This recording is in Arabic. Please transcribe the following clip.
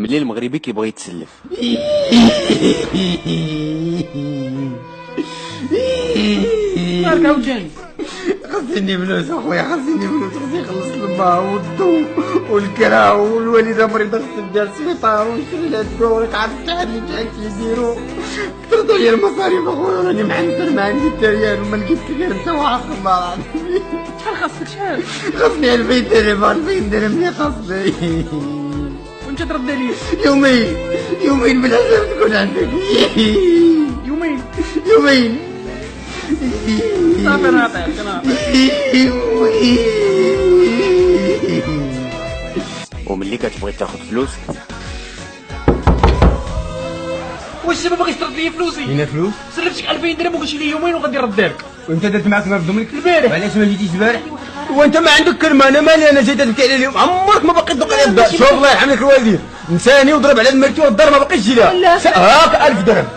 ملي المغربي كيبغي يتسلف. مالك عاوتاني؟ خاصني فلوس اخويا، خاصني فلوس، خاصني نخلص الماء والضو والكرا، والوالده مريضه خصني ندير السبيطار ونشري لها الدواء، وراك عارف شحال يديروا. كثرت عليا المصاريف اخويا، راني محنسر، ما عندي حتى ريال وما لقيتش غير انت وعاق الله العظيم. شحال خاصك شحال؟ خاصني 2000 درهم، 2000 درهم اللي خاصني. وانت ترد عليا؟ يومين بالحساب تكون عندك. يومين يومين صافي نعطيك وملي كتبغي تاخد فلوس واش ما باغيش ترد لي فلوسي؟ هنا فلوس؟ سلفتك 2000 درهم وقلت لي يومين وغادي نرد لك. وانت درت معاك ما بدهم لك البارح. علاش ما جيتيش البارح؟ وانت ما عندك كلمه، انا مالي، انا جيت تبكي على اليوم، عمرك ما باقي تدق على الدار. شوف الله يرحم لك الوالدين، نساني وضرب على مرتي والدار ما باقيش تجي لها. هاك 1000 درهم.